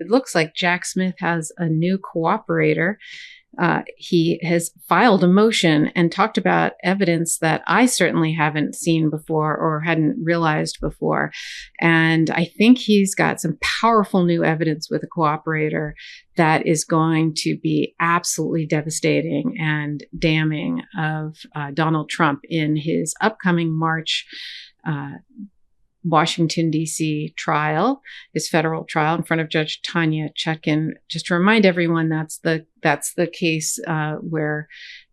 it looks like Jack Smith has a new cooperator. He has filed a motion and talked about evidence that I certainly haven't seen before or hadn't realized before. And I think he's got some powerful new evidence with a cooperator that is going to be absolutely devastating and damning of Donald Trump in his upcoming March Washington, D.C. trial, his federal trial in front of Judge Tanya Chutkan. Just to remind everyone, that's the case where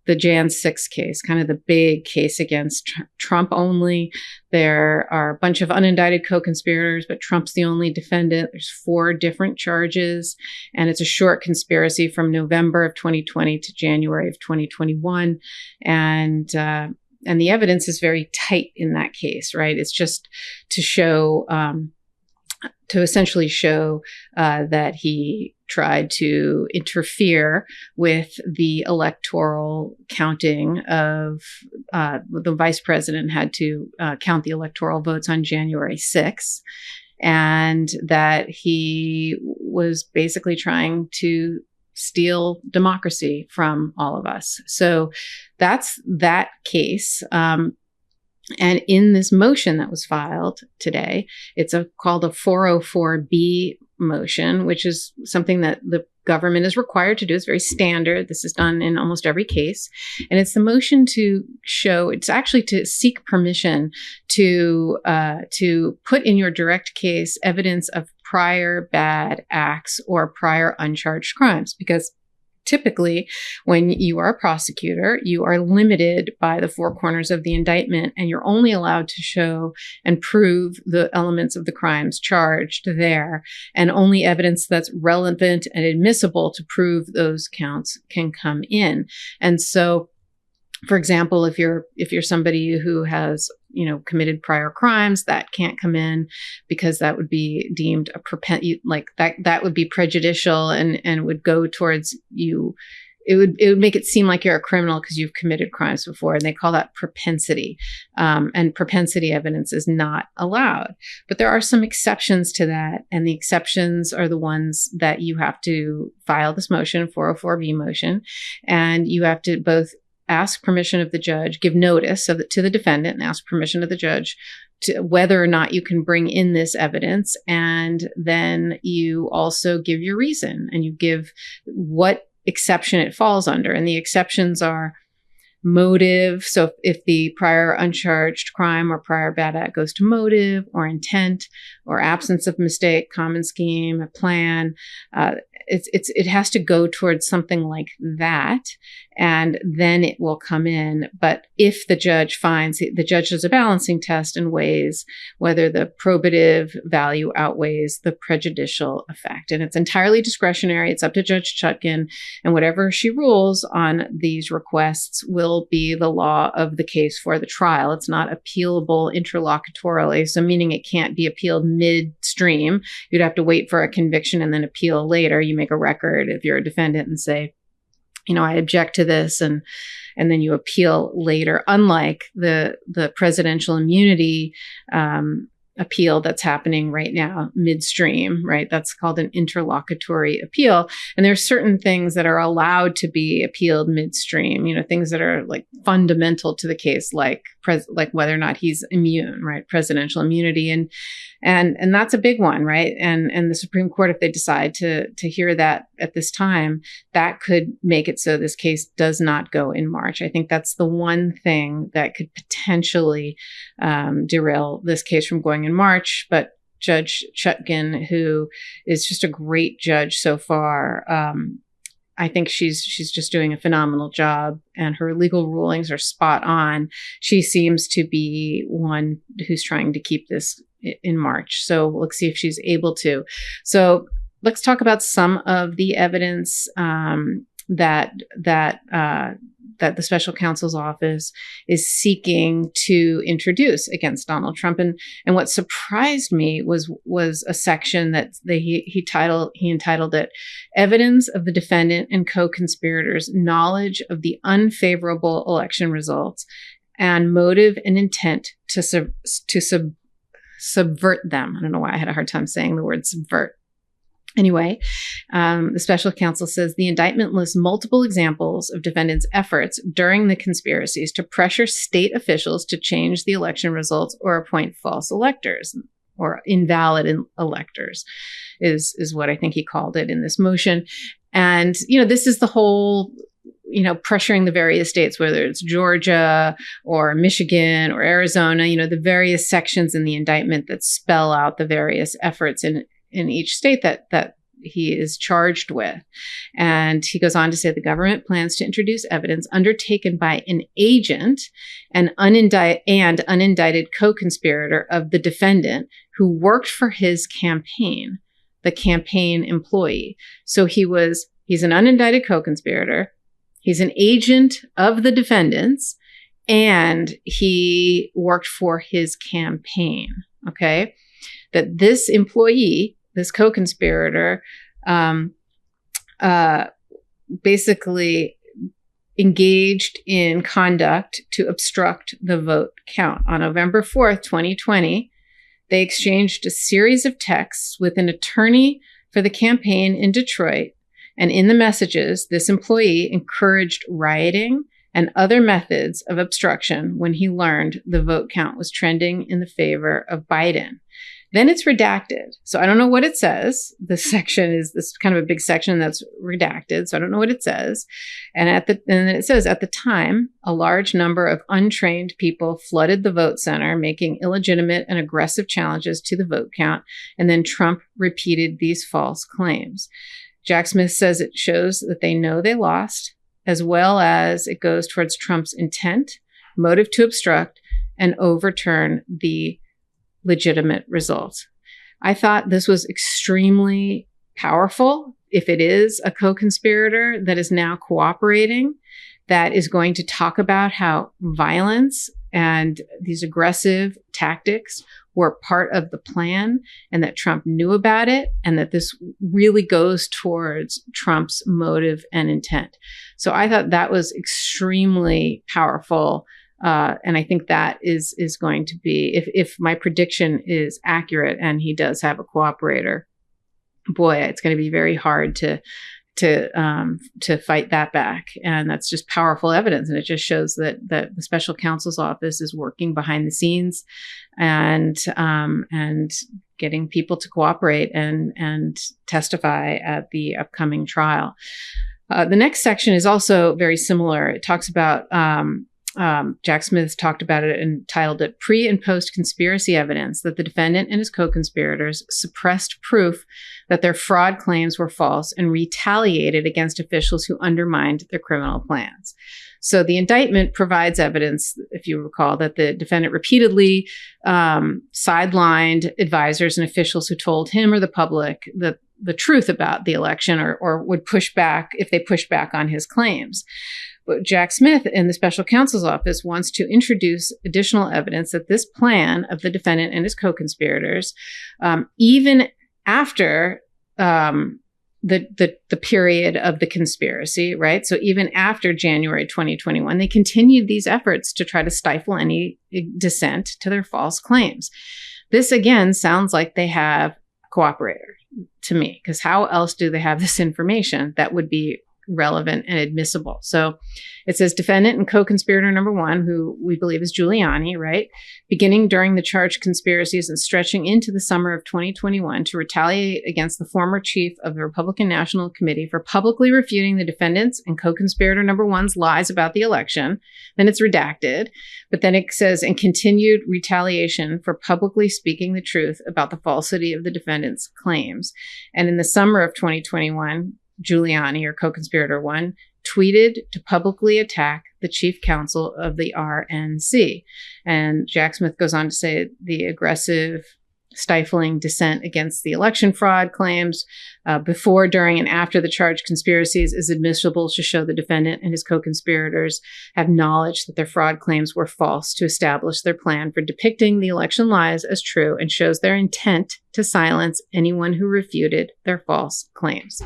the Jan 6 case, kind of the big case against Trump only. There are a bunch of unindicted co-conspirators, but Trump's the only defendant. There's 4 different charges, and it's a short conspiracy from November of 2020 to January of 2021. And the evidence is very tight in that case, right? It's just to show, to essentially show that he tried to interfere with the electoral counting of, the vice president had to count the electoral votes on January 6th, and that he was basically trying to steal democracy from all of us. So that's that case. And in this motion that was filed today, it's called a 404B motion, which is something that the government is required to do. It's very standard. This is done in almost every case. And it's the motion to show, it's actually to seek permission to put in your direct case evidence of prior bad acts or prior uncharged crimes. Because typically, when you are a prosecutor, you are limited by the 4 corners of the indictment, and you're only allowed to show and prove the elements of the crimes charged there, and only evidence that's relevant and admissible to prove those counts can come in. And so, for example, if you're somebody who has, committed prior crimes, that can't come in because that would be deemed that would be prejudicial and would go towards you. It would make it seem like you're a criminal because you've committed crimes before, and they call that propensity. And propensity evidence is not allowed. But there are some exceptions to that, and the exceptions are the ones that you have to file this motion, 404B motion, and you have to both ask permission of the judge, give notice to the defendant, and ask permission of the judge to whether or not you can bring in this evidence. And then you also give your reason, and you give what exception it falls under. And the exceptions are motive. So if the prior uncharged crime or prior bad act goes to motive or intent or absence of mistake, common scheme, a plan, it has to go towards something like that, and then it will come in. But if the judge does a balancing test and weighs whether the probative value outweighs the prejudicial effect. And it's entirely discretionary. It's up to Judge Chutkan, and whatever she rules on these requests will be the law of the case for the trial. It's not appealable interlocutorily, so meaning it can't be appealed midstream. You'd have to wait for a conviction and then appeal later. You make a record if you're a defendant and say, I object to this, and then you appeal later, unlike the presidential immunity appeal that's happening right now midstream, right? That's called an interlocutory appeal. And there's certain things that are allowed to be appealed midstream, things that are like fundamental to the case, like whether or not he's immune, right? Presidential immunity. And that's a big one, right? And the Supreme Court, if they decide to hear that at this time, that could make it so this case does not go in March. I think that's the one thing that could potentially derail this case from going in March. But Judge Chutkan, who is just a great judge so far, I think she's just doing a phenomenal job, and her legal rulings are spot on. She seems to be one who's trying to keep this in March. So let's see if she's able to. So let's talk about some of the evidence that the Special Counsel's office is seeking to introduce against Donald Trump. And what surprised me was a section that he entitled it "Evidence of the Defendant and Co-Conspirators' Knowledge of the Unfavorable Election Results and Motive and Intent to subvert them." I don't know why I had a hard time saying the word subvert. Anyway, the special counsel says the indictment lists multiple examples of defendants' efforts during the conspiracies to pressure state officials to change the election results or appoint false electors or invalid electors is what I think he called it in this motion. And, this is the whole, pressuring the various states, whether it's Georgia or Michigan or Arizona, the various sections in the indictment that spell out the various efforts in each state that he is charged with. And he goes on to say the government plans to introduce evidence undertaken by an agent and unindicted co-conspirator of the defendant who worked for his campaign, the campaign employee. So he's an unindicted co-conspirator. He's an agent of the defendants, and he worked for his campaign. Okay. That this employee, this co-conspirator, basically engaged in conduct to obstruct the vote count. On November 4th, 2020, they exchanged a series of texts with an attorney for the campaign in Detroit. And in the messages, this employee encouraged rioting and other methods of obstruction when he learned the vote count was trending in the favor of Biden. Then it's redacted. So I don't know what it says. This section is this kind of a big section that's redacted. So I don't know what it says. And then it says, at the time, a large number of untrained people flooded the vote center, making illegitimate and aggressive challenges to the vote count. And then Trump repeated these false claims. Jack Smith says it shows that they know they lost, as well as it goes towards Trump's intent, motive to obstruct, and overturn the legitimate results. I thought this was extremely powerful. If it is a co-conspirator that is now cooperating, that is going to talk about how violence and these aggressive tactics were part of the plan and that Trump knew about it, and that this really goes towards Trump's motive and intent. So I thought that was extremely powerful. And I think that is going to be, if my prediction is accurate and he does have a cooperator, boy, it's going to be very hard to fight that back. And that's just powerful evidence. And it just shows that the special counsel's office is working behind the scenes and getting people to cooperate and testify at the upcoming trial. The next section is also very similar. It talks about, Jack Smith talked about it and titled it Pre- and Post-Conspiracy Evidence that the defendant and his co-conspirators suppressed proof that their fraud claims were false and retaliated against officials who undermined their criminal plans. So the indictment provides evidence, if you recall, that the defendant repeatedly sidelined advisors and officials who told him or the public the truth about the election or would push back if they pushed back on his claims. But Jack Smith in the special counsel's office wants to introduce additional evidence that this plan of the defendant and his co-conspirators, even after the period of the conspiracy, right? So even after January 2021, they continued these efforts to try to stifle any dissent to their false claims. This again sounds like they have a cooperator to me, because how else do they have this information that would be relevant and admissible? So it says defendant and co-conspirator number one, who we believe is Giuliani, right? Beginning during the charged conspiracies and stretching into the summer of 2021 to retaliate against the former chief of the Republican National Committee for publicly refuting the defendants and co-conspirator number one's lies about the election. Then it's redacted, but then it says, and continued retaliation for publicly speaking the truth about the falsity of the defendant's claims. And in the summer of 2021, Giuliani, or co-conspirator one, tweeted to publicly attack the chief counsel of the RNC. And Jack Smith goes on to say the aggressive, stifling dissent against the election fraud claims before, during, and after the charged conspiracies is admissible to show the defendant and his co-conspirators have knowledge that their fraud claims were false to establish their plan for depicting the election lies as true, and shows their intent to silence anyone who refuted their false claims.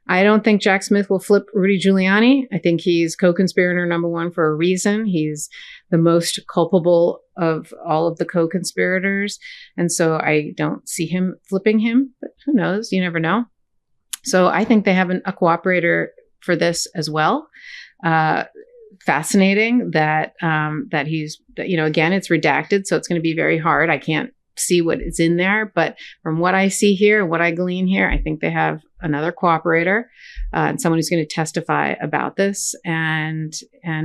I don't think Jack Smith will flip Rudy Giuliani. I think he's co-conspirator number one for a reason. He's the most culpable of all of the co-conspirators. And so I don't see him flipping him, but who knows? You never know. So I think they have a cooperator for this as well. Fascinating that he's, again, it's redacted, so it's going to be very hard. I can't see what is in there, but from what I see here, what I glean here, I think they have another cooperator and someone who's going to testify about this, and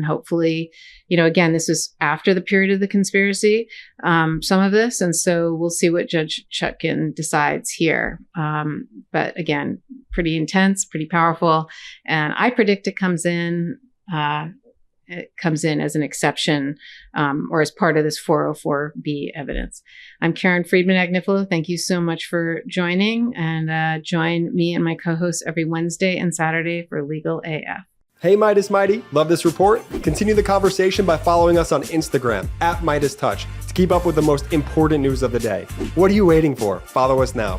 hopefully, again, this is after the period of the conspiracy, some of this, and so we'll see what Judge Chutkan decides here. But again, pretty intense, pretty powerful, and I predict it comes in. It comes in as an exception or as part of this 404B evidence. I'm Karen Friedman Agnifilo. Thank you so much for joining, and join me and my co-hosts every Wednesday and Saturday for Legal AF. Hey, Meidas Mighty. Love this report? Continue the conversation by following us on Instagram @MeidasTouch to keep up with the most important news of the day. What are you waiting for? Follow us now.